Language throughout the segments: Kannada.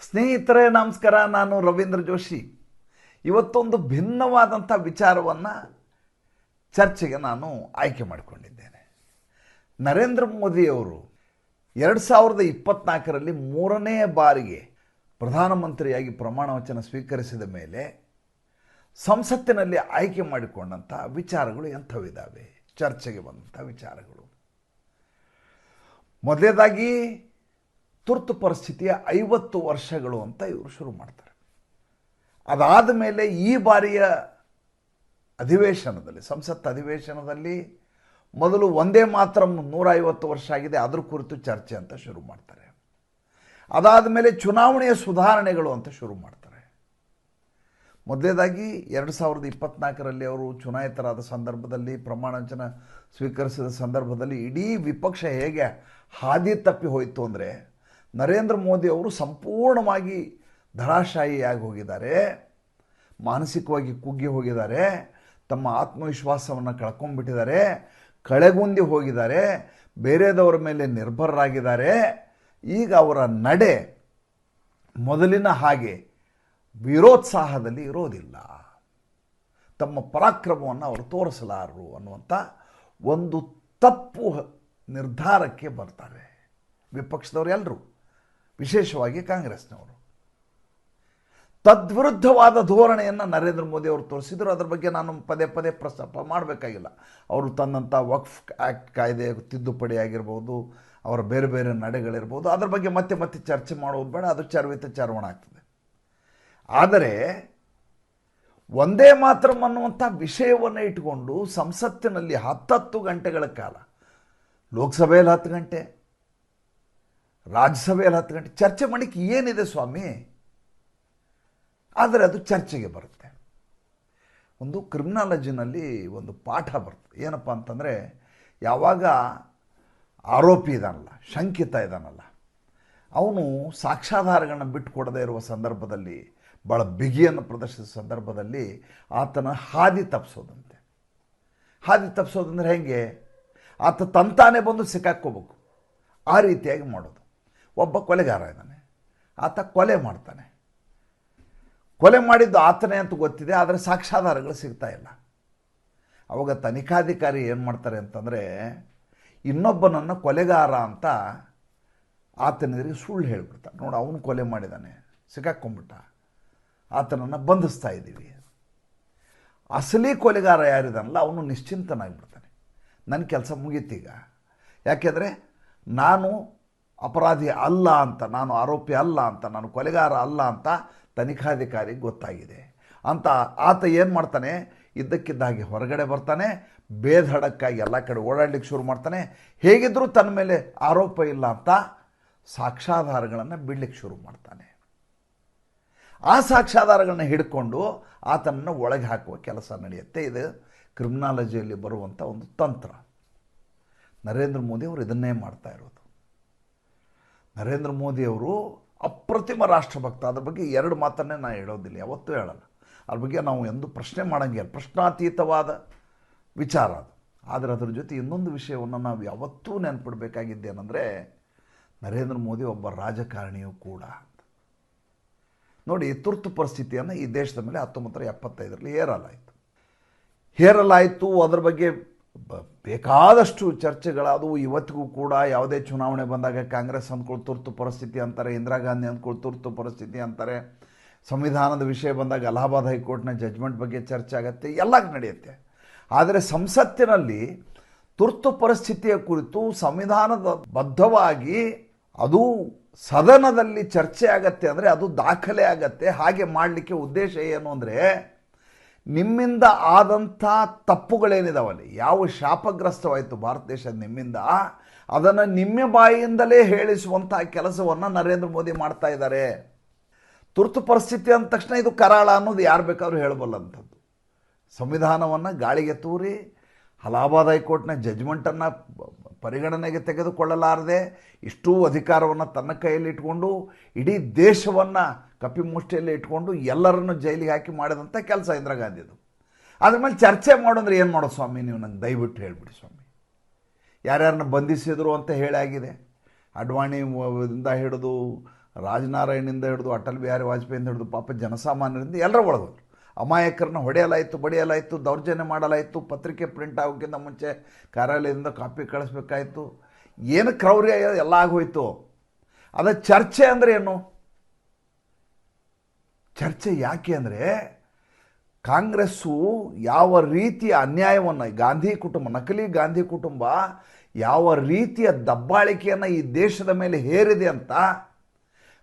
ಸ್ನೇಹಿತರೆ ನಮಸ್ಕಾರ. ನಾನು ರವೀಂದ್ರ ಜೋಶಿ. ಇವತ್ತೊಂದು ಭಿನ್ನವಾದಂಥ ವಿಚಾರವನ್ನು ಚರ್ಚೆಗೆ ನಾನು ಆಯ್ಕೆ ಮಾಡಿಕೊಂಡಿದ್ದೇನೆ. ನರೇಂದ್ರ ಮೋದಿಯವರು 2024ರಲ್ಲಿ ಮೂರನೇ ಬಾರಿಗೆ ಪ್ರಧಾನಮಂತ್ರಿಯಾಗಿ ಪ್ರಮಾಣ ವಚನ ಸ್ವೀಕರಿಸಿದ ಮೇಲೆ ಸಂಸತ್ತಿನಲ್ಲಿ ಆಯ್ಕೆ ಮಾಡಿಕೊಂಡಂಥ ವಿಚಾರಗಳು ಎಂಥವಿದ್ದಾವೆ, ಚರ್ಚೆಗೆ ಬಂದಂಥ ವಿಚಾರಗಳು. ಮೊದಲನೇದಾಗಿ ತುರ್ತು ಪರಿಸ್ಥಿತಿಯ 50 ವರ್ಷಗಳು ಅಂತ ಇವರು ಶುರು ಮಾಡ್ತಾರೆ. ಅದಾದ ಮೇಲೆ ಈ ಬಾರಿಯ ಅಧಿವೇಶನದಲ್ಲಿ, ಸಂಸತ್ ಅಧಿವೇಶನದಲ್ಲಿ ಮೊದಲು ಒಂದೇ ಮಾತ್ರ 150 ವರ್ಷ ಆಗಿದೆ, ಅದ್ರ ಕುರಿತು ಚರ್ಚೆ ಅಂತ ಶುರು ಮಾಡ್ತಾರೆ. ಅದಾದ ಮೇಲೆ ಚುನಾವಣೆಯ ಸುಧಾರಣೆಗಳು ಅಂತ ಶುರು ಮಾಡ್ತಾರೆ. ಮೊದಲನೇದಾಗಿ 2024ರಲ್ಲಿ ಅವರು ಚುನಾಯಿತರಾದ ಸಂದರ್ಭದಲ್ಲಿ, ಪ್ರಮಾಣ ವಚನ ಸ್ವೀಕರಿಸಿದ ಸಂದರ್ಭದಲ್ಲಿ ಇಡೀ ವಿಪಕ್ಷ ಹೇಗೆ ಹಾದಿ ತಪ್ಪಿ ಹೋಯಿತು ಅಂದರೆ, ನರೇಂದ್ರ ಮೋದಿ ಅವರು ಸಂಪೂರ್ಣವಾಗಿ ಧರಾಶಾಯಿಯಾಗಿ ಹೋಗಿದ್ದಾರೆ, ಮಾನಸಿಕವಾಗಿ ಕುಗ್ಗಿ ಹೋಗಿದ್ದಾರೆ, ತಮ್ಮ ಆತ್ಮವಿಶ್ವಾಸವನ್ನು ಕಳ್ಕೊಂಡ್ಬಿಟ್ಟಿದ್ದಾರೆ, ಕಳೆಗುಂದಿ ಹೋಗಿದ್ದಾರೆ, ಬೇರೆದವರ ಮೇಲೆ ನಿರ್ಭರರಾಗಿದ್ದಾರೆ. ಈಗ ಅವರ ನಡೆ ಮೊದಲಿನ ಹಾಗೆ ವೀರೋತ್ಸಾಹದಲ್ಲಿ ಇರೋದಿಲ್ಲ, ತಮ್ಮ ಪರಾಕ್ರಮವನ್ನು ಅವರು ತೋರಿಸಲಾರರು ಅನ್ನುವಂಥ ಒಂದು ತಪ್ಪು ನಿರ್ಧಾರಕ್ಕೆ ಬರ್ತಾರೆ ವಿಪಕ್ಷದವರು ಎಲ್ಲರೂ, ವಿಶೇಷವಾಗಿ ಕಾಂಗ್ರೆಸ್ನವರು. ತದ್ವಿರುದ್ಧವಾದ ಧೋರಣೆಯನ್ನು ನರೇಂದ್ರ ಮೋದಿ ಅವರು ತೋರಿಸಿದರು. ಅದರ ಬಗ್ಗೆ ನಾನು ಪದೇ ಪದೇ ಪ್ರಸ್ತಾಪ ಮಾಡಬೇಕಾಗಿಲ್ಲ. ಅವರು ತಂದಂಥ ವಕ್ಫ್ ಆ್ಯಕ್ಟ್ ಕಾಯ್ದೆ ತಿದ್ದುಪಡಿ ಆಗಿರ್ಬೋದು, ಅವರ ಬೇರೆ ಬೇರೆ ನಡೆಗಳಿರ್ಬೋದು, ಅದರ ಬಗ್ಗೆ ಮತ್ತೆ ಮತ್ತೆ ಚರ್ಚೆ ಮಾಡೋದು ಬೇಡ, ಅದು ಚರ್ವಣ ಆಗ್ತದೆ. ಆದರೆ ಒಂದೇ ಮಾತ್ರ ಅನ್ನುವಂಥ ವಿಷಯವನ್ನು ಇಟ್ಟುಕೊಂಡು ಸಂಸತ್ತಿನಲ್ಲಿ 10 ಗಂಟೆಗಳ ಕಾಲ, ಲೋಕಸಭೆಯಲ್ಲಿ 10 ಗಂಟೆ, ರಾಜ್ಯಸಭೆಯಲ್ಲಿ 10 ಗಂಟೆ ಚರ್ಚೆ ಮಾಡಲಿಕ್ಕೆ ಏನಿದೆ ಸ್ವಾಮಿ? ಆದರೆ ಅದು ಚರ್ಚೆಗೆ ಬರುತ್ತೆ. ಒಂದು ಕ್ರಿಮಿನಾಲಜಿನಲ್ಲಿ ಒಂದು ಪಾಠ ಬರ್ತದೆ. ಏನಪ್ಪ ಅಂತಂದರೆ, ಯಾವಾಗ ಆರೋಪಿ ಇದಾನಲ್ಲ, ಶಂಕಿತ ಇದ್ದಾನಲ್ಲ, ಅವನು ಸಾಕ್ಷ್ಯಾಧಾರಗಳನ್ನ ಬಿಟ್ಟು ಕೊಡದೇ ಇರುವ ಸಂದರ್ಭದಲ್ಲಿ, ಭಾಳ ಬಿಗಿಯನ್ನು ಪ್ರದರ್ಶಿಸಿದ ಸಂದರ್ಭದಲ್ಲಿ ಆತನ ಹಾದಿ ತಪ್ಪಿಸೋದಂತೆ. ಹಾದಿ ತಪ್ಪಿಸೋದಂದ್ರೆ ಹೇಗೆ? ಆತ ತಂತಾನೆ ಬಂದು ಸಿಕ್ಕಾಕ್ಕೋಬೇಕು, ಆ ರೀತಿಯಾಗಿ ಮಾಡೋದು. ಒಬ್ಬ ಕೊಲೆಗಾರ ಇದ್ದಾನೆ, ಆತ ಕೊಲೆ ಮಾಡ್ತಾನೆ. ಕೊಲೆ ಮಾಡಿದ್ದು ಆತನೇ ಅಂತ ಗೊತ್ತಿದೆ, ಆದರೆ ಸಾಕ್ಷ್ಯಾಧಾರಗಳು ಸಿಗ್ತಾ ಇಲ್ಲ. ಅವಾಗ ತನಿಖಾಧಿಕಾರಿ ಏನು ಮಾಡ್ತಾರೆ ಅಂತಂದರೆ, ಇನ್ನೊಬ್ಬನನ್ನು ಕೊಲೆಗಾರ ಅಂತ ಆತನೆದುರಿಗೆ ಸುಳ್ಳು ಹೇಳಿಬಿಡ್ತಾನೆ. ನೋಡಿ, ಅವನು ಕೊಲೆ ಮಾಡಿದ್ದಾನೆ, ಸಿಕ್ಕಾಕ್ಕೊಂಬಿಟ್ಟ, ಆತನನ್ನು ಬಂಧಿಸ್ತಾ ಇದ್ದೀವಿ. ಅಸಲಿ ಕೊಲೆಗಾರ ಯಾರಿದಾನಲ್ಲ, ಅವನು ನಿಶ್ಚಿಂತನಾಗಿಬಿಡ್ತಾನೆ. ನನ್ನ ಕೆಲಸ ಮುಗೀತೀಗ, ಯಾಕೆಂದರೆ ನಾನು ಅಪರಾಧಿ ಅಲ್ಲ ಅಂತ, ನಾನು ಆರೋಪಿ ಅಲ್ಲ ಅಂತ, ನಾನು ಕೊಲೆಗಾರ ಅಲ್ಲ ಅಂತ ತನಿಖಾಧಿಕಾರಿಗೆ ಗೊತ್ತಾಗಿದೆ ಅಂತ ಆತ ಏನು ಮಾಡ್ತಾನೆ, ಇದ್ದಕ್ಕಿದ್ದ ಹಾಗೆ ಹೊರಗಡೆ ಬರ್ತಾನೆ, ಬೇಧಡಕ್ಕಾಗಿ ಎಲ್ಲ ಕಡೆ ಓಡಾಡಲಿಕ್ಕೆ ಶುರು ಮಾಡ್ತಾನೆ. ಹೇಗಿದ್ದರೂ ತನ್ನ ಮೇಲೆ ಆರೋಪ ಇಲ್ಲ ಅಂತ ಸಾಕ್ಷ್ಯಾಧಾರಗಳನ್ನು ಬಿಡಲಿಕ್ಕೆ ಶುರು ಮಾಡ್ತಾನೆ. ಆ ಸಾಕ್ಷ್ಯಾಧಾರಗಳನ್ನ ಹಿಡ್ಕೊಂಡು ಆತನನ್ನು ಒಳಗೆ ಹಾಕುವ ಕೆಲಸ ನಡೆಯುತ್ತೆ. ಇದು ಕ್ರಿಮಿನಾಲಜಿಯಲ್ಲಿ ಬರುವಂಥ ಒಂದು ತಂತ್ರ. ನರೇಂದ್ರ ಮೋದಿಯವರು ಇದನ್ನೇ ಮಾಡ್ತಾ ಇರೋದು. ನರೇಂದ್ರ ಮೋದಿಯವರು ಅಪ್ರತಿಮ ರಾಷ್ಟ್ರಭಕ್ತ. ಅದ್ರ ಬಗ್ಗೆ 2 ಮಾತನ್ನೇ ನಾನು ಹೇಳೋದಿಲ್ಲ, ಯಾವತ್ತೂ ಹೇಳಲ್ಲ. ಅದ್ರ ಬಗ್ಗೆ ನಾವು ಎಂದು ಪ್ರಶ್ನೆ ಮಾಡೋಂಗಿಲ್ಲ, ಪ್ರಶ್ನಾತೀತವಾದ ವಿಚಾರ ಅದು. ಆದರೆ ಅದರ ಜೊತೆ ಇನ್ನೊಂದು ವಿಷಯವನ್ನು ನಾವು ಯಾವತ್ತೂ ನೆನಪಿಡಬೇಕಾಗಿದ್ದೇನೆಂದರೆ, ನರೇಂದ್ರ ಮೋದಿ ಒಬ್ಬ ರಾಜಕಾರಣಿಯೂ ಕೂಡ ಅಂತ. ನೋಡಿ, ತುರ್ತು ಪರಿಸ್ಥಿತಿಯನ್ನು ಈ ದೇಶದ ಮೇಲೆ 1975ರಲ್ಲಿ ಹೇರಲಾಯಿತು. ಅದರ ಬಗ್ಗೆ ಬೇಕಾದಷ್ಟು ಚರ್ಚೆಗಳಾದವು. ಇವತ್ತಿಗೂ ಕೂಡ ಯಾವುದೇ ಚುನಾವಣೆ ಬಂದಾಗ ಕಾಂಗ್ರೆಸ್ ಅಂದ್ಕೊಂಡು ತುರ್ತು ಪರಿಸ್ಥಿತಿ ಅಂತಾರೆ, ಇಂದಿರಾ ಗಾಂಧಿ ಅಂದ್ಕೊಂಡು ತುರ್ತು ಪರಿಸ್ಥಿತಿ ಅಂತಾರೆ. ಸಂವಿಧಾನದ ವಿಷಯ ಬಂದಾಗ ಅಲಹಾಬಾದ್ ಹೈಕೋರ್ಟ್ನ ಜಡ್ಜ್ಮೆಂಟ್ ಬಗ್ಗೆ ಚರ್ಚೆ ಆಗುತ್ತೆ, ಎಲ್ಲ ನಡೆಯುತ್ತೆ. ಆದರೆ ಸಂಸತ್ತಿನಲ್ಲಿ ತುರ್ತು ಪರಿಸ್ಥಿತಿಯ ಕುರಿತು ಸಂವಿಧಾನದ ಬದ್ಧವಾಗಿ ಅದು ಸದನದಲ್ಲಿ ಚರ್ಚೆ ಆಗತ್ತೆ ಅಂದರೆ ಅದು ದಾಖಲೆ ಆಗತ್ತೆ. ಹಾಗೆ ಮಾಡಲಿಕ್ಕೆ ಉದ್ದೇಶ ಏನು ಅಂದರೆ, ನಿಮ್ಮಿಂದ ಆದಂಥ ತಪ್ಪುಗಳೇನಿದಾವಲ್ಲಿ, ಯಾವ ಶಾಪಗ್ರಸ್ತವಾಯಿತು ಭಾರತ ದೇಶ ನಿಮ್ಮಿಂದ, ಅದನ್ನು ನಿಮ್ಮ ಬಾಯಿಯಿಂದಲೇ ಹೇಳಿಸುವಂಥ ಕೆಲಸವನ್ನು ನರೇಂದ್ರ ಮೋದಿ ಮಾಡ್ತಾ ಇದ್ದಾರೆ. ತುರ್ತು ಪರಿಸ್ಥಿತಿ ಅಂದ ತಕ್ಷಣ ಇದು ಕರಾಳ ಅನ್ನೋದು ಯಾರು ಬೇಕಾದ್ರೂ ಹೇಳಬಲ್ಲಂಥದ್ದು. ಸಂವಿಧಾನವನ್ನು ಗಾಳಿಗೆ ತೂರಿ ಅಲಹಾಬಾದ್ ಹೈಕೋರ್ಟ್ನ ಜಡ್ಜ್ಮೆಂಟನ್ನು ಪರಿಗಣನೆಗೆ ತೆಗೆದುಕೊಳ್ಳಲಾರದೆ ಇಷ್ಟೂ ಅಧಿಕಾರವನ್ನು ತನ್ನ ಕೈಯಲ್ಲಿ ಇಟ್ಕೊಂಡು ಇಡೀ ದೇಶವನ್ನು ಕಪಿಮುಷ್ಟಿಯಲ್ಲಿ ಇಟ್ಕೊಂಡು ಎಲ್ಲರನ್ನು ಜೈಲಿಗೆ ಹಾಕಿ ಮಾಡಿದಂಥ ಕೆಲಸ ಇಂದಿರಾ ಗಾಂಧಿದು. ಅದ್ರ ಮೇಲೆ ಚರ್ಚೆ ಮಾಡೋಂದ್ರೆ ಏನು ಮಾಡೋ ಸ್ವಾಮಿ, ನೀವು ನಂಗೆ ದಯವಿಟ್ಟು ಹೇಳಿಬಿಡಿ ಸ್ವಾಮಿ. ಯಾರ್ಯಾರನ್ನ ಬಂಧಿಸಿದ್ರು ಅಂತ ಹೇಳಾಗಿದೆ. ಅಡ್ವಾಣಿಯಿಂದ ಹಿಡಿದು ರಾಜನಾರಾಯಣಿಂದ ಹಿಡಿದು ಅಟಲ್ ಬಿಹಾರಿ ವಾಜಪೇಯಿಯಿಂದ ಹಿಡಿದು ಪಾಪ ಜನಸಾಮಾನ್ಯರಿಂದ ಎಲ್ಲರ ಒಳಗೋದ್ರು. ಅಮಾಯಕರನ್ನ ಹೊಡೆಯಲಾಯಿತು, ಬಡಿಯಲಾಯಿತು, ದೌರ್ಜನ್ಯ ಮಾಡಲಾಯಿತು, ಪತ್ರಿಕೆ ಪ್ರಿಂಟ್ ಆಗೋಕ್ಕಿಂತ ಮುಂಚೆ ಕಾರ್ಯಾಲಯದಿಂದ ಕಾಪಿ ಕಳಿಸ್ಬೇಕಾಯಿತು. ಏನು ಕ್ರೌರ್ಯ ಎಲ್ಲ ಆಗೋಯ್ತು. ಅದು ಚರ್ಚೆ ಅಂದರೆ ಏನು? ಚರ್ಚೆ ಯಾಕೆ ಅಂದರೆ ಕಾಂಗ್ರೆಸ್ಸು ಯಾವ ರೀತಿಯ ಅನ್ಯಾಯವನ್ನು ಗಾಂಧಿ ಕುಟುಂಬ, ನಕಲಿ ಗಾಂಧಿ ಕುಟುಂಬ ಯಾವ ರೀತಿಯ ದಬ್ಬಾಳಿಕೆಯನ್ನು ಈ ದೇಶದ ಮೇಲೆ ಹೇರಿದೆ ಅಂತ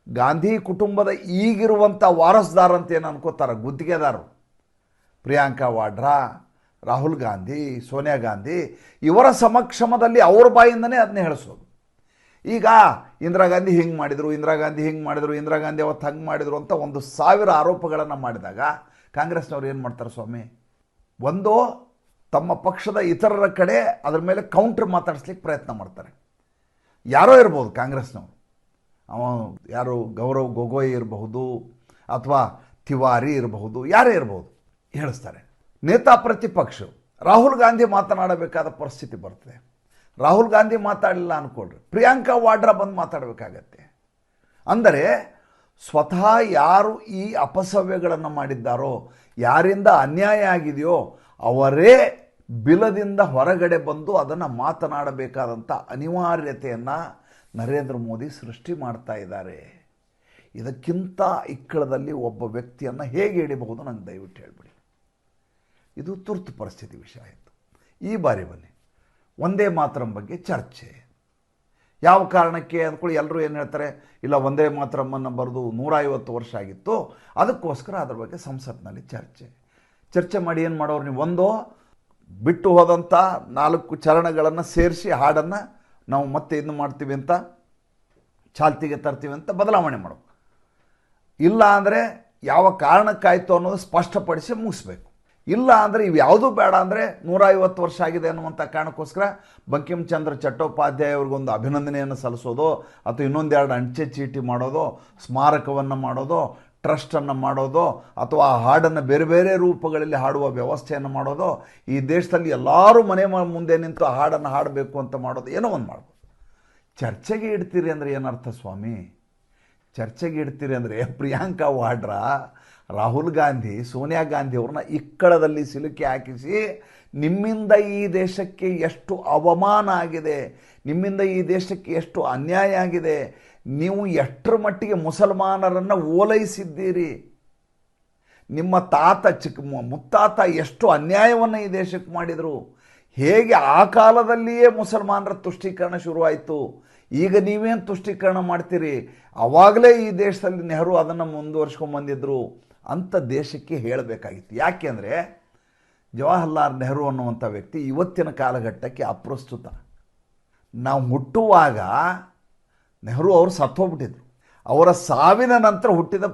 ಗಾಂಧಿ ಕುಟುಂಬದ ಈಗಿರುವಂಥ ವಾರಸ್ದಾರ ಅಂತ ಏನು ಅನ್ಕೋತಾರೆ, ಗುತ್ತಿಗೆದಾರರು ಪ್ರಿಯಾಂಕಾ ವಾಡ್ರಾ, ರಾಹುಲ್ ಗಾಂಧಿ, ಸೋನಿಯಾ ಗಾಂಧಿ ಇವರ ಸಮಕ್ಷಮದಲ್ಲಿ ಅವ್ರ ಬಾಯಿಂದನೇ ಅದನ್ನೇ ಹೇಳಿಸೋದು. ಈಗ ಇಂದಿರಾ ಗಾಂಧಿ ಹಿಂಗೆ ಮಾಡಿದರು, ಇಂದಿರಾ ಗಾಂಧಿ ಹಿಂಗೆ ಮಾಡಿದರು, ಇಂದಿರಾ ಗಾಂಧಿ ಅವತ್ತು ಹಂಗೆ ಮಾಡಿದರು ಅಂತ 1,000 ಆರೋಪಗಳನ್ನು ಮಾಡಿದಾಗ ಕಾಂಗ್ರೆಸ್ನವ್ರು ಏನು ಮಾಡ್ತಾರೆ ಸ್ವಾಮಿ? ಒಂದು ತಮ್ಮ ಪಕ್ಷದ ಇತರರ ಕಡೆ ಅದರ ಮೇಲೆ ಕೌಂಟ್ರ್ ಮಾತಾಡಿಸ್ಲಿಕ್ಕೆ ಪ್ರಯತ್ನ ಮಾಡ್ತಾರೆ. ಯಾರೋ ಇರ್ಬೋದು ಕಾಂಗ್ರೆಸ್ನವರು, ಯಾರು ಗೌರವ್ ಗೊಗೋಯ್ ಇರಬಹುದು ಅಥವಾ ತಿವಾರಿ ಇರಬಹುದು, ಯಾರೇ ಇರಬಹುದು, ಹೇಳಿಸ್ತಾರೆ. ನೇತಾ ಪ್ರತಿಪಕ್ಷ ರಾಹುಲ್ ಗಾಂಧಿ ಮಾತನಾಡಬೇಕಾದ ಪರಿಸ್ಥಿತಿ ಬರ್ತದೆ. ರಾಹುಲ್ ಗಾಂಧಿ ಮಾತಾಡಲಿಲ್ಲ ಅಂದ್ಕೊಳ್ರಿ, ಪ್ರಿಯಾಂಕಾ ವಾಡ್ರಾ ಬಂದು ಮಾತಾಡಬೇಕಾಗತ್ತೆ. ಅಂದರೆ ಸ್ವತಃ ಯಾರು ಈ ಅಪಸವ್ಯಗಳನ್ನು ಮಾಡಿದ್ದಾರೋ, ಯಾರಿಂದ ಅನ್ಯಾಯ ಆಗಿದೆಯೋ ಅವರೇ ಬಿಲದಿಂದ ಹೊರಗಡೆ ಬಂದು ಅದನ್ನು ಮಾತನಾಡಬೇಕಾದಂಥ ಅನಿವಾರ್ಯತೆಯನ್ನು ನರೇಂದ್ರ ಮೋದಿ ಸೃಷ್ಟಿ ಮಾಡ್ತಾ ಇದ್ದಾರೆ. ಇದಕ್ಕಿಂತ ಇಕ್ಕಳದಲ್ಲಿ ಒಬ್ಬ ವ್ಯಕ್ತಿಯನ್ನು ಹೇಗೆ ಹಿಡಿಬಹುದು ನನಗೆ ದಯವಿಟ್ಟು ಹೇಳಿಬಿಡಿ. ಇದು ತುರ್ತು ಪರಿಸ್ಥಿತಿ ವಿಷಯ ಆಯಿತು. ಈ ಬಾರಿ ಬನ್ನಿ ಒಂದೇ ಮಾತರಂ ಬಗ್ಗೆ ಚರ್ಚೆ. ಯಾವ ಕಾರಣಕ್ಕೆ ಅಂದ್ಕೊಳ್ಳಿ, ಎಲ್ಲರೂ ಏನು ಹೇಳ್ತಾರೆ, ಇಲ್ಲ ಒಂದೇ ಮಾತರಮ್ಮನ್ನು ಬರೆದು 150 ವರ್ಷ ಆಗಿತ್ತು, ಅದಕ್ಕೋಸ್ಕರ ಅದ್ರ ಬಗ್ಗೆ ಸಂಸತ್ನಲ್ಲಿ ಚರ್ಚೆ ಮಾಡಿ ಏನು ಮಾಡೋರು ನೀವು? ಒಂದು ಬಿಟ್ಟು ಹೋದಂಥ 4 ಚರಣಗಳನ್ನು ಸೇರಿಸಿ ಹಾಡನ್ನು ನಾವು ಮತ್ತೆ ಇನ್ನು ಮಾಡ್ತೀವಿ ಅಂತ, ಚಾಲ್ತಿಗೆ ತರ್ತೀವಿ ಅಂತ ಬದಲಾವಣೆ ಮಾಡಬೇಕು. ಇಲ್ಲ ಅಂದರೆ ಯಾವ ಕಾರಣಕ್ಕಾಯಿತು ಅನ್ನೋದು ಸ್ಪಷ್ಟಪಡಿಸಿ ಮುಗಿಸ್ಬೇಕು. ಇಲ್ಲ ಅಂದರೆ ಇವು ಯಾವುದೂ ಬೇಡ ಅಂದರೆ 150 ವರ್ಷ ಆಗಿದೆ ಅನ್ನುವಂಥ ಕಾರಣಕ್ಕೋಸ್ಕರ ಬಂಕಿಮ್ ಚಂದ್ರ ಚಟ್ಟೋಪಾಧ್ಯಾಯ ಅವ್ರಿಗೊಂದು ಅಭಿನಂದನೆಯನ್ನು ಸಲ್ಲಿಸೋದು, ಅಥವಾ ಇನ್ನೊಂದೆರಡು ಅಂಚೆ ಚೀಟಿ ಮಾಡೋದು, ಸ್ಮಾರಕವನ್ನು ಮಾಡೋದು, ಟ್ರಸ್ಟನ್ನು ಮಾಡೋದು, ಅಥವಾ ಆ ಹಾಡನ್ನು ಬೇರೆ ಬೇರೆ ರೂಪಗಳಲ್ಲಿ ಹಾಡುವ ವ್ಯವಸ್ಥೆಯನ್ನು ಮಾಡೋದು, ಈ ದೇಶದಲ್ಲಿ ಎಲ್ಲರೂ ಮನೆ ಮುಂದೆ ನಿಂತು ಆ ಹಾಡನ್ನು ಹಾಡಬೇಕು ಅಂತ ಮಾಡೋದು, ಏನೋ ಒಂದು ಮಾಡ್ಬೋದು. ಚರ್ಚೆಗೆ ಇಡ್ತೀರಿ ಅಂದರೆ ಏನರ್ಥ ಸ್ವಾಮಿ? ಚರ್ಚೆಗೆ ಇಡ್ತೀರಿ ಅಂದರೆ ಪ್ರಿಯಾಂಕಾ ವಾಡ್ರಾ, ರಾಹುಲ್ ಗಾಂಧಿ, ಸೋನಿಯಾ ಗಾಂಧಿ ಅವ್ರನ್ನ ಇಕ್ಕಳದಲ್ಲಿ ಸಿಲುಕಿ ಹಾಕಿಸಿ ನಿಮ್ಮಿಂದ ಈ ದೇಶಕ್ಕೆ ಎಷ್ಟು ಅವಮಾನ ಆಗಿದೆ, ನಿಮ್ಮಿಂದ ಈ ದೇಶಕ್ಕೆ ಎಷ್ಟು ಅನ್ಯಾಯ ಆಗಿದೆ, ನೀವು ಎಷ್ಟರ ಮಟ್ಟಿಗೆ ಮುಸಲ್ಮಾನರನ್ನು ಓಲೈಸಿದ್ದೀರಿ, ನಿಮ್ಮ ಮುತ್ತಾತ ಎಷ್ಟು ಅನ್ಯಾಯವನ್ನು ಈ ದೇಶಕ್ಕೆ ಮಾಡಿದರು, ಹೇಗೆ ಆ ಕಾಲದಲ್ಲಿಯೇ ಮುಸಲ್ಮಾನರ ತುಷ್ಟೀಕರಣ ಶುರುವಾಯಿತು, ಈಗ ನೀವೇನು ತುಷ್ಟೀಕರಣ ಮಾಡ್ತೀರಿ, ಆವಾಗಲೇ ಈ ದೇಶದಲ್ಲಿ ನೆಹರು ಅದನ್ನು ಮುಂದುವರ್ಸ್ಕೊಂಡ್ಬಂದಿದ್ರು ಅಂತ ದೇಶಕ್ಕೆ ಹೇಳಬೇಕಾಗಿತ್ತು. ಯಾಕೆ ಅಂದರೆ ಜವಾಹರ್ಲಾಲ್ ನೆಹರು ಅನ್ನುವಂಥ ವ್ಯಕ್ತಿ ಇವತ್ತಿನ ಕಾಲಘಟ್ಟಕ್ಕೆ ಅಪ್ರಸ್ತುತ. ನಾವು ಹುಟ್ಟುವಾಗ ನೆಹರು ಅವರು ಸತ್ತೋಗ್ಬಿಟ್ಟಿದ್ರು. ಅವರ ಸಾವಿನ ನಂತರ ಹುಟ್ಟಿದ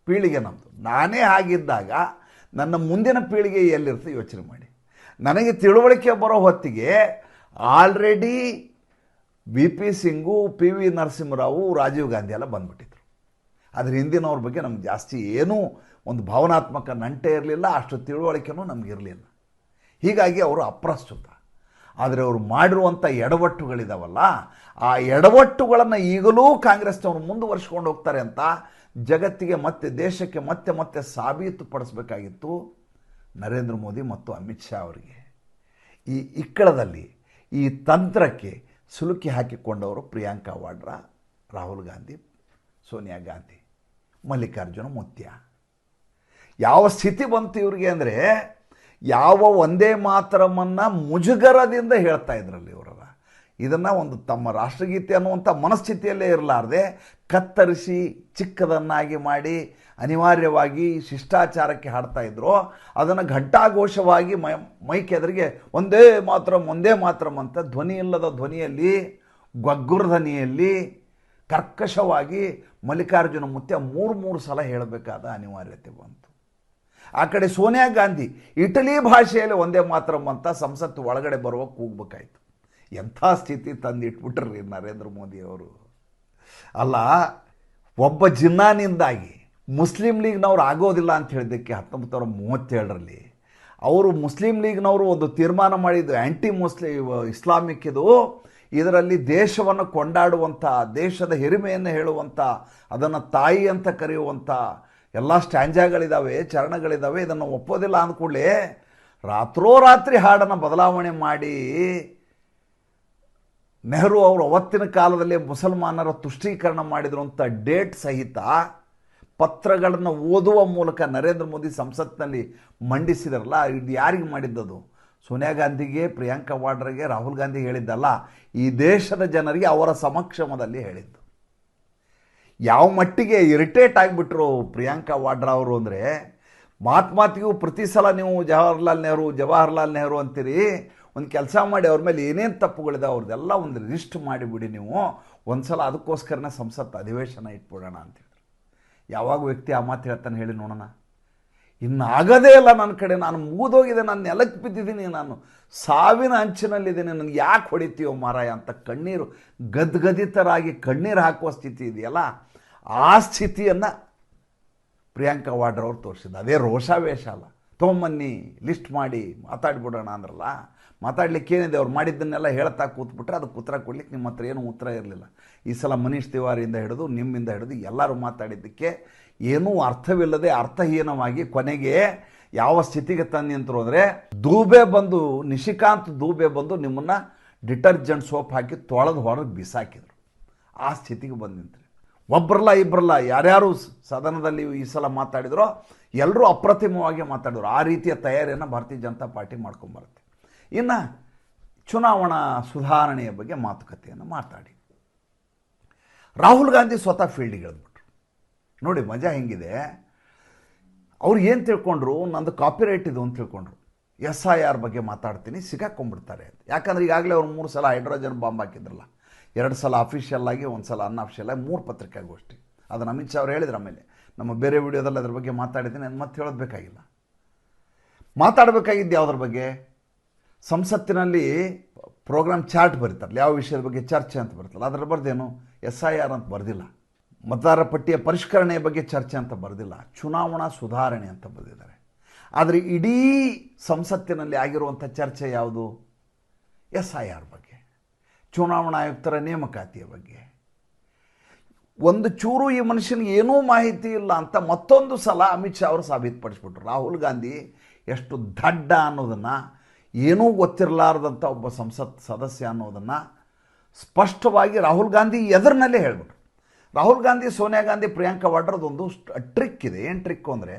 ಪೀಳಿಗೆ ನಮ್ಮದು. ನಾನೇ ಆಗಿದ್ದಾಗ ನನ್ನ ಮುಂದಿನ ಪೀಳಿಗೆ ಎಲ್ಲಿರುತ್ತೆ ಯೋಚನೆ ಮಾಡಿ. ನನಗೆ ತಿಳುವಳಿಕೆ ಬರೋ ಹೊತ್ತಿಗೆ already BP Singh, PV Narasimha Rao, Rajiv Gandhi ಎಲ್ಲ ಬಂದ್ಬಿಟ್ಟಿದ್ರು. ಅದ್ರ ಹಿಂದಿನವ್ರ ಬಗ್ಗೆ ನಮ್ಗೆ ಜಾಸ್ತಿ ಏನೂ ಒಂದು ಭಾವನಾತ್ಮಕ ನಂಟೆ ಇರಲಿಲ್ಲ, ಅಷ್ಟು ತಿಳುವಳಿಕೆನೂ ನಮಗಿರಲಿಲ್ಲ. ಹೀಗಾಗಿ ಅವರು ಅಪ್ರಸ್ತುತ. ಆದರೆ ಅವರು ಮಾಡಿರುವಂಥ ಎಡವಟ್ಟುಗಳಿದಾವಲ್ಲ, ಆ ಎಡವಟ್ಟುಗಳನ್ನು ಈಗಲೂ ಕಾಂಗ್ರೆಸ್ನವರು ಮುಂದುವರಿಸ್ಕೊಂಡು ಹೋಗ್ತಾರೆ ಅಂತ ಜಗತ್ತಿಗೆ ಮತ್ತೆ ದೇಶಕ್ಕೆ ಮತ್ತೆ ಸಾಬೀತುಪಡಿಸಬೇಕಾಗಿತ್ತು ನರೇಂದ್ರ ಮೋದಿ ಮತ್ತು ಅಮಿತ್ ಶಾ ಅವರಿಗೆ. ಈ ಇಕ್ಕಳದಲ್ಲಿ ಈ ತಂತ್ರಕ್ಕೆ ಸಿಲುಕಿ ಹಾಕಿಕೊಂಡವರು ಪ್ರಿಯಾಂಕಾ ವಾಡ್ರಾ, ರಾಹುಲ್ ಗಾಂಧಿ, ಸೋನಿಯಾ ಗಾಂಧಿ, ಮಲ್ಲಿಕಾರ್ಜುನ ಮುತ್ಯ. ಯಾವ ಸ್ಥಿತಿ ಬಂತು ಇವರಿಗೆ ಅಂದರೆ, ಯಾವ ಒಂದೇ ಮಾತರಮನ್ನು ಮುಜುಗರದಿಂದ ಹೇಳ್ತಾ ಇದ್ರಲ್ಲಿ ಇವರಲ್ಲ, ಇದನ್ನು ಒಂದು ತಮ್ಮ ರಾಷ್ಟ್ರಗೀತೆ ಅನ್ನುವಂಥ ಮನಸ್ಥಿತಿಯಲ್ಲೇ ಇರಲಾರ್ದೆ ಕತ್ತರಿಸಿ ಚಿಕ್ಕದನ್ನಾಗಿ ಮಾಡಿ ಅನಿವಾರ್ಯವಾಗಿ ಶಿಷ್ಟಾಚಾರಕ್ಕೆ ಹಾಡ್ತಾ ಇದ್ರು. ಅದನ್ನು ಘಂಟಾಘೋಷವಾಗಿ ಮೈಕೆದರಿಗೆ ಒಂದೇ ಮಾತರಂ ಅಂತ ಧ್ವನಿ ಇಲ್ಲದ ಧ್ವನಿಯಲ್ಲಿ, ಗೊಗ್ಗುರ ಧ್ವನಿಯಲ್ಲಿ ಕರ್ಕಶವಾಗಿ ಮಲ್ಲಿಕಾರ್ಜುನ ಮುತ್ಯ 3 ಸಲ ಹೇಳಬೇಕಾದ ಅನಿವಾರ್ಯತೆ ಬಂತು. ಆ ಕಡೆ ಸೋನಿಯಾ ಗಾಂಧಿ ಇಟಲಿ ಭಾಷೆಯಲ್ಲಿ ಒಂದೇ ಮಾತರಂ ಅಂತ ಸಂಸತ್ತು ಒಳಗಡೆ ಬರುವ ಕೂಗಬೇಕಾಯ್ತು. ಎಂಥ ಸ್ಥಿತಿ ತಂದಿಟ್ಬಿಟ್ರಿ ನರೇಂದ್ರ ಮೋದಿಯವರು. ಅಲ್ಲ, ಒಬ್ಬ ಜಿನ್ನಾನಿಂದಾಗಿ ಮುಸ್ಲಿಂ ಲೀಗ್ನವ್ರು ಆಗೋದಿಲ್ಲ ಅಂತ ಹೇಳಿದ್ದಕ್ಕೆ 1937ರಲ್ಲಿ ಅವರು ಮುಸ್ಲಿಂ ಲೀಗ್ನವರು ಒಂದು ತೀರ್ಮಾನ ಮಾಡಿದ್ದು, ಆ್ಯಂಟಿ ಇಸ್ಲಾಮಿಕ್ ಇದು, ಇದರಲ್ಲಿ ದೇಶವನ್ನು ಕೊಂಡಾಡುವಂಥ, ದೇಶದ ಹಿರಿಮೆಯನ್ನು ಹೇಳುವಂಥ, ಅದನ್ನು ತಾಯಿ ಅಂತ ಕರೆಯುವಂಥ ಎಲ್ಲ ಸ್ಟ್ಯಾಂಜಾಗಳಿದ್ದಾವೆ, ಚರಣಗಳಿದ್ದಾವೆ. ಇದನ್ನು ಒಪ್ಪೋದಿಲ್ಲ ಅಂದ್ಕೂಡಲೇ ರಾತ್ರೋರಾತ್ರಿ ಹಾಡನ್ನು ಬದಲಾವಣೆ ಮಾಡಿ ನೆಹರು ಅವರು ಅವತ್ತಿನ ಕಾಲದಲ್ಲಿ ಮುಸಲ್ಮಾನರ ತುಷ್ಟೀಕರಣ ಮಾಡಿದ್ರು ಅಂತ ಡೇಟ್ ಸಹಿತ ಪತ್ರಗಳನ್ನು ಓದುವ ಮೂಲಕ ನರೇಂದ್ರ ಮೋದಿ ಸಂಸತ್ನಲ್ಲಿ ಮಂಡಿಸಿದಾರಲ್ಲ, ಇದು ಯಾರಿಗೆ ಮಾಡಿದ್ದದು? ಸೋನಿಯಾ ಗಾಂಧಿಗೆ, ಪ್ರಿಯಾಂಕಾ ವಾಡ್ರಾಗೆ, ರಾಹುಲ್ ಗಾಂಧಿಗೆ ಹೇಳಿದ್ದಲ್ಲ, ಈ ದೇಶದ ಜನರಿಗೆ ಅವರ ಸಮಕ್ಷಮದಲ್ಲಿ ಹೇಳಿದ್ದು. ಯಾವ ಮಟ್ಟಿಗೆ ಇರಿಟೇಟ್ ಆಗಿಬಿಟ್ರು ಪ್ರಿಯಾಂಕಾ ವಾಡ್ರಾ ಅವರು ಅಂದರೆ, ಮಾತಿಗೂ ಪ್ರತಿ ಸಲ ನೀವು ಜವಾಹರ್ಲಾಲ್ ನೆಹರು ಅಂತೀರಿ. ಒಂದು ಕೆಲಸ ಮಾಡಿ, ಅವ್ರ ಮೇಲೆ ಏನೇನು ತಪ್ಪುಗಳಿದೆ ಅವ್ರದ್ದೆಲ್ಲ ಒಂದು ಲಿಸ್ಟ್ ಮಾಡಿಬಿಡಿ ನೀವು, ಒಂದು ಸಲ ಅದಕ್ಕೋಸ್ಕರನೇ ಸಂಸತ್ ಅಧಿವೇಶನ ಇಟ್ಬಿಡೋಣ ಅಂತೇಳಿದ್ರು. ಯಾವಾಗ ವ್ಯಕ್ತಿ ಆ ಮಾತು ಹೇಳ್ತಾನೆ ಹೇಳಿ ನೋಡೋಣ? ಇನ್ನು ಆಗದೇ ಇಲ್ಲ ನನ್ನ ಕಡೆ, ನಾನು ಮುಗಿದೋಗಿದೆ, ನಾನು ನೆಲಕ್ಕೆ ಬಿದ್ದಿದ್ದೀನಿ, ನಾನು ಸಾವಿನ ಅಂಚಿನಲ್ಲಿದ್ದೀನಿ, ನನಗೆ ಯಾಕೆ ಹೊಡಿತೀಯೋ ಮಾರಾಯ ಅಂತ ಕಣ್ಣೀರು ಗದ್ಗದಿತರಾಗಿ ಕಣ್ಣೀರು ಹಾಕುವ ಸ್ಥಿತಿ ಇದೆಯಲ್ಲ, ಆ ಸ್ಥಿತಿಯನ್ನು ಪ್ರಿಯಾಂಕಾ ವಾಡ್ರಾ ಅವ್ರು ತೋರಿಸಿದ್ದು. ಅದೇ ರೋಷಾವೇಶ ಅಲ್ಲ, ತೊಗೊಂಬನ್ನಿ ಲಿಸ್ಟ್ ಮಾಡಿ ಮಾತಾಡ್ಬಿಡೋಣ ಅಂದ್ರಲ್ಲ. ಮಾತಾಡ್ಲಿಕ್ಕೇನಿದೆ? ಅವ್ರು ಮಾಡಿದ್ದನ್ನೆಲ್ಲ ಹೇಳ್ತಾ ಕೂತ್ಬಿಟ್ರೆ ಅದಕ್ಕೆ ಉತ್ತರ ಕೊಡ್ಲಿಕ್ಕೆ ನಿಮ್ಮ ಹತ್ರ ಏನೂ ಉತ್ತರ ಇರಲಿಲ್ಲ. ಈ ಸಲ ಮನೀಶ್ ತಿವಾರಿಯಿಂದ ಹಿಡಿದು ನಿಮ್ಮಿಂದ ಹಿಡಿದು ಎಲ್ಲರೂ ಮಾತಾಡಿದ್ದಕ್ಕೆ ಏನೂ ಅರ್ಥವಿಲ್ಲದೆ ಅರ್ಥಹೀನವಾಗಿ ಕೊನೆಗೆ ಯಾವ ಸ್ಥಿತಿಗೆ ತಂದು ನಿಂತರು ಅಂದರೆ, ನಿಶಿಕಾಂತ್ ದೂಬೆ ಬಂದು ನಿಮ್ಮನ್ನು ಡಿಟರ್ಜೆಂಟ್ ಸೋಪ್ ಹಾಕಿ ತೊಳೆದು ಹೊರಗೆ ಬಿಸಾಕಿದ್ರು. ಆ ಸ್ಥಿತಿಗೆ ಬಂದು ನಿಂತ್ರಿ. ಒಬ್ಬರಲ್ಲ ಇಬ್ಬರಲ್ಲ, ಯಾರ್ಯಾರು ಸದನದಲ್ಲಿ ಈ ಸಲ ಮಾತಾಡಿದ್ರೋ ಎಲ್ಲರೂ ಅಪ್ರತಿಮವಾಗಿ ಮಾತಾಡಿದ್ರು. ಆ ರೀತಿಯ ತಯಾರಿಯನ್ನು ಭಾರತೀಯ ಜನತಾ ಪಾರ್ಟಿ ಮಾಡ್ಕೊಂಬರುತ್ತೆ. ಇನ್ನು ಚುನಾವಣಾ ಸುಧಾರಣೆಯ ಬಗ್ಗೆ ಮಾತುಕತೆಯನ್ನು ಮಾತಾಡಿ ರಾಹುಲ್ ಗಾಂಧಿ ಸ್ವತಃ ಫೀಲ್ಡಿಗೆ ಇಳಿದ್ಬಿಟ್ರು. ನೋಡಿ ಮಜಾ ಹೆಂಗಿದೆ. ಅವ್ರು ಏನು ತಿಳ್ಕೊಂಡ್ರು? ನಂದು ಕಾಪಿರೈಟ್ ಇದು ಅಂತ ತಿಳ್ಕೊಂಡ್ರು. SIR ಬಗ್ಗೆ ಮಾತಾಡ್ತೀನಿ, ಸಿಗಾಕೊಂಡ್ಬಿಡ್ತಾರೆ ಅಂತ. ಯಾಕಂದ್ರೆ ಈಗಾಗಲೇ ಅವ್ರು 3 ಸಲ ಹೈಡ್ರೋಜನ್ ಬಾಂಬ್ ಹಾಕಿದ್ರಲ್ಲ, 2 ಸಲ ಅಫಿಷಿಯಲ್ ಆಗಿ, 1 ಸಲ ಅನ್ಅಫಿಷಿಯಲ್ ಆಗಿ, 3 ಪತ್ರಿಕಾಗೋಷ್ಠಿ. ಅದನ್ನು ಅಮಿತ್ ಶಾ ಅವ್ರು ಹೇಳಿದ್ರು. ಆಮೇಲೆ ನಮ್ಮ ಬೇರೆ ವಿಡಿಯೋದಲ್ಲಿ ಅದ್ರ ಬಗ್ಗೆ ಮಾತಾಡಿದ್ದೀನಿ, ಅದು ಮತ್ತೆ ಹೇಳೋದು ಬೇಕಾಗಿಲ್ಲ. ಮಾತಾಡಬೇಕಾಗಿದ್ದು ಯಾವುದ್ರ ಬಗ್ಗೆ? ಸಂಸತ್ತಿನಲ್ಲಿ ಪ್ರೋಗ್ರಾಮ್ ಚಾರ್ಟ್ ಬರೀತಾರಲ್ಲ, ಯಾವ ವಿಷಯದ ಬಗ್ಗೆ ಚರ್ಚೆ ಅಂತ ಬರ್ತಲ್ಲ, ಅದರ ಬರ್ದೇನು SIR ಅಂತ ಬರೆದಿಲ್ಲ. ಮತದಾರರ ಪಟ್ಟಿಯ ಪರಿಷ್ಕರಣೆಯ ಬಗ್ಗೆ ಚರ್ಚೆ ಅಂತ ಬರೆದಿಲ್ಲ, ಚುನಾವಣಾ ಸುಧಾರಣೆ ಅಂತ ಬರೆದಿದ್ದಾರೆ. ಆದರೆ ಇಡೀ ಸಂಸತ್ತಿನಲ್ಲಿ ಆಗಿರುವಂಥ ಚರ್ಚೆ ಯಾವುದು? SIR ಬಗ್ಗೆ, ಚುನಾವಣಾ ಆಯುಕ್ತರ ನೇಮಕಾತಿಯ ಬಗ್ಗೆ. ಒಂದು ಚೂರು ಈ ಮನುಷ್ಯನಿಗೆ ಏನೂ ಮಾಹಿತಿ ಇಲ್ಲ ಅಂತ ಮತ್ತೊಂದು ಸಲ ಅಮಿತ್ ಶಾ ಅವರು ಸಾಬೀತುಪಡಿಸ್ಬಿಟ್ರು. ರಾಹುಲ್ ಗಾಂಧಿ ಎಷ್ಟು ದಡ್ಡ ಅನ್ನೋದನ್ನು, ಏನೂ ಗೊತ್ತಿರಲಾರ್ದಂಥ ಒಬ್ಬ ಸಂಸತ್ ಸದಸ್ಯ ಅನ್ನೋದನ್ನು ಸ್ಪಷ್ಟವಾಗಿ ರಾಹುಲ್ ಗಾಂಧಿ ಎದುರಿನಲ್ಲೇ ಹೇಳಿಬಿಟ್ರು. ರಾಹುಲ್ ಗಾಂಧಿ, ಸೋನಿಯಾ ಗಾಂಧಿ, ಪ್ರಿಯಾಂಕಾ ವಾಡ್ರಾದೊಂದು ಟ್ರಿಕ್ ಇದೆ. ಏನು ಟ್ರಿಕ್ಕು ಅಂದರೆ,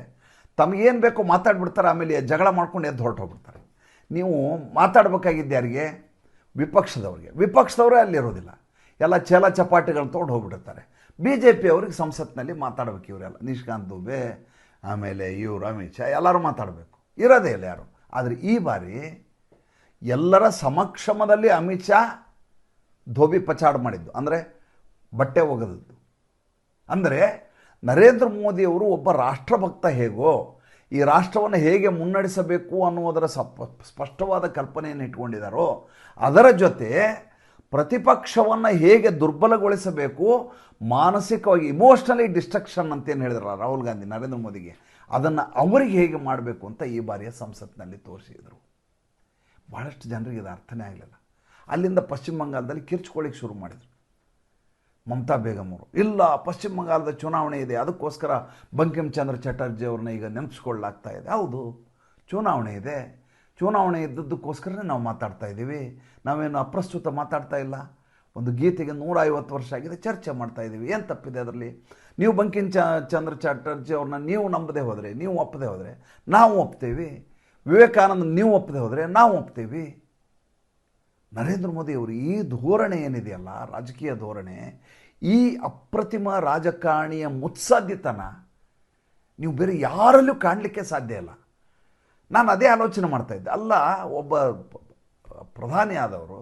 ತಮಗೇನು ಬೇಕೋ ಮಾತಾಡ್ಬಿಡ್ತಾರೆ, ಆಮೇಲೆ ಜಗಳ ಮಾಡ್ಕೊಂಡು ಎದ್ದು ಹೊರಟೋಗ್ಬಿಡ್ತಾರೆ. ನೀವು ಮಾತಾಡಬೇಕಾಗಿದ್ದು ಯಾರಿಗೆ? ವಿಪಕ್ಷದವ್ರಿಗೆ. ವಿಪಕ್ಷದವರೇ ಅಲ್ಲಿರೋದಿಲ್ಲ, ಎಲ್ಲ ಛಲ ಚಪಾಟಿಗಳು ತೊಗೊಂಡು ಹೋಗ್ಬಿಟ್ಟಿರ್ತಾರೆ. BJP ಅವ್ರಿಗೆ ಸಂಸತ್ನಲ್ಲಿ ಮಾತಾಡಬೇಕು. ಇವರೆಲ್ಲ ನಿಶಿಕಾಂತ್ ದುಬೆ, ಆಮೇಲೆ ಇವರು ಅಮಿತ್ ಶಾ ಎಲ್ಲರೂ ಮಾತಾಡಬೇಕು, ಇರೋದೇ ಇಲ್ಲ ಯಾರು. ಆದರೆ ಈ ಬಾರಿ ಎಲ್ಲರ ಸಮಕ್ಷಮದಲ್ಲಿ ಅಮಿತ್ ಶಾ ಧೋಬಿ ಪಚಾಡ್ ಮಾಡಿದ್ದು, ಅಂದರೆ ಬಟ್ಟೆ ಒಗೆದದ್ದು. ಅಂದರೆ ನರೇಂದ್ರ ಮೋದಿಯವರು ಒಬ್ಬ ರಾಷ್ಟ್ರಭಕ್ತ ಹೇಗೋ, ಈ ರಾಷ್ಟ್ರವನ್ನು ಹೇಗೆ ಮುನ್ನಡೆಸಬೇಕು ಅನ್ನುವುದರ ಸ್ಪಷ್ಟವಾದ ಕಲ್ಪನೆಯನ್ನು ಇಟ್ಕೊಂಡಿದ್ದಾರೋ, ಅದರ ಜೊತೆ ಪ್ರತಿಪಕ್ಷವನ್ನು ಹೇಗೆ ದುರ್ಬಲಗೊಳಿಸಬೇಕು, ಮಾನಸಿಕವಾಗಿ ಇಮೋಷ್ನಲಿ ಡಿಸ್ಟ್ರಕ್ಷನ್ ಅಂತೇನು ಹೇಳಿದ್ರಲ್ಲ ರಾಹುಲ್ ಗಾಂಧಿ ನರೇಂದ್ರ ಮೋದಿಗೆ, ಅದನ್ನು ಅವರಿಗೆ ಹೇಗೆ ಮಾಡಬೇಕು ಅಂತ ಈ ಬಾರಿಯ ಸಂಸತ್ನಲ್ಲಿ ತೋರಿಸಿದರು. ಭಾಳಷ್ಟು ಜನರಿಗೆ ಇದು ಅರ್ಥನೇ ಆಗಲಿಲ್ಲ. ಅಲ್ಲಿಂದ ಪಶ್ಚಿಮ ಬಂಗಾಳದಲ್ಲಿ ಕಿರ್ಚ್ಕೊಳ್ಳಿಕ್ಕೆ ಶುರು ಮಾಡಿದರು. ಮಮತಾ ಬೇಗಮ್ ಅವರು, ಇಲ್ಲ ಪಶ್ಚಿಮ ಬಂಗಾಳದ ಚುನಾವಣೆ ಇದೆ, ಅದಕ್ಕೋಸ್ಕರ ಬಂಕಿಮ್ ಚಂದ್ರ ಚಟರ್ಜಿ ಅವ್ರನ್ನ ಈಗ ನೆನಪಿಸ್ಕೊಳ್ಳಾಗ್ತಾ ಇದೆ. ಹೌದು, ಚುನಾವಣೆ ಇದೆ, ಚುನಾವಣೆ ಇದ್ದದ್ದಕ್ಕೋಸ್ಕರನೇ ನಾವು ಮಾತಾಡ್ತಾ ಇದ್ದೀವಿ, ನಾವೇನು ಅಪ್ರಸ್ತುತ ಮಾತಾಡ್ತಾ ಇಲ್ಲ. ಒಂದು ಗೀತೆಗೆ 150 ವರ್ಷ ಆಗಿದೆ, ಚರ್ಚೆ ಮಾಡ್ತಾ ಇದ್ದೀವಿ, ಏನು ತಪ್ಪಿದೆ ಅದರಲ್ಲಿ? ನೀವು ಬಂಕಿಮ್ ಚಂದ್ರ ಚಟರ್ಜಿ ಅವ್ರನ್ನ ನೀವು ನಂಬದೇ ಹೋದರೆ, ನೀವು ಒಪ್ಪದೆ ಹೋದರೆ ನಾವು ಒಪ್ತೇವೆ. ವಿವೇಕಾನಂದ ನೀವು ಒಪ್ಪದೆ ಹೋದರೆ ನಾವು ಒಪ್ತೇವೆ. ನರೇಂದ್ರ ಮೋದಿಯವರು ಈ ಧೋರಣೆ ಏನಿದೆಯಲ್ಲ, ರಾಜಕೀಯ ಧೋರಣೆ, ಈ ಅಪ್ರತಿಮ ರಾಜಕಾರಣಿಯ ಮುತ್ಸದ್ದಿತನ ನೀವು ಬೇರೆ ಯಾರಲ್ಲೂ ಕಾಣಲಿಕ್ಕೆ ಸಾಧ್ಯ ಇಲ್ಲ. ನಾನು ಅದೇ ಆಲೋಚನೆ ಮಾಡ್ತಾಯಿದ್ದೆ, ಅಲ್ಲ ಒಬ್ಬ ಪ್ರಧಾನಿ ಆದವರು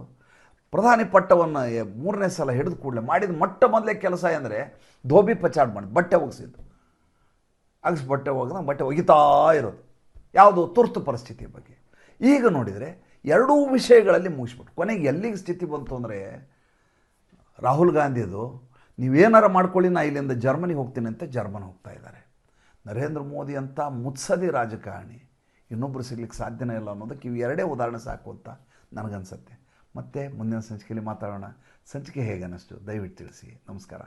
ಪ್ರಧಾನಿ ಪಟ್ಟವನ್ನು 3ನೇ ಸಲ ಹಿಡಿದು ಕೂಡಲೇ ಮಾಡಿದ ಮೊದಲೇ ಕೆಲಸ ಅಂದರೆ ಧೋಬಿ ಪಚಾಡ್ ಮಾಡಿ ಬಟ್ಟೆ ಒಗೆಸಿದ್ದು. ಬಟ್ಟೆ ಒಗಿತಾ ಇರೋದು ಯಾವುದು? ತುರ್ತು ಪರಿಸ್ಥಿತಿ ಬಗ್ಗೆ. ಈಗ ನೋಡಿದರೆ ಎರಡೂ ವಿಷಯಗಳಲ್ಲಿ ಮುಗಿಸ್ಬಿಟ್ಟು ಕೊನೆಗೆ ಎಲ್ಲಿಗೆ ಸ್ಥಿತಿ ಬಂತು ಅಂದರೆ, ರಾಹುಲ್ ಗಾಂಧಿದು ನೀವೇನಾರು ಮಾಡ್ಕೊಳ್ಳಿ, ನಾ ಇಲ್ಲಿಂದ ಜರ್ಮನಿಗೆ ಹೋಗ್ತೀನಿ ಅಂತ ಜರ್ಮನ್ ಹೋಗ್ತಾ ಇದ್ದಾರೆ. ನರೇಂದ್ರ ಮೋದಿ ಅಂತ ಮುತ್ಸದಿ ರಾಜಕಾರಣಿ ಇನ್ನೊಬ್ಬರು ಸಿಗ್ಲಿಕ್ಕೆ ಸಾಧ್ಯನೇ ಇಲ್ಲ ಅನ್ನೋದಕ್ಕೆ ಇವು ಎರಡೇ ಉದಾಹರಣೆ ಸಾಕು ಅಂತ ನನಗನ್ಸುತ್ತೆ. ಮತ್ತೆ ಮುಂದಿನ ಸಂಚಿಕೆಯಲ್ಲಿ ಮಾತಾಡೋಣ. ಸಂಚಿಕೆ ಹೇಗೆ ಅನ್ನಿಸ್ತು ದಯವಿಟ್ಟು ತಿಳಿಸಿ. ನಮಸ್ಕಾರ.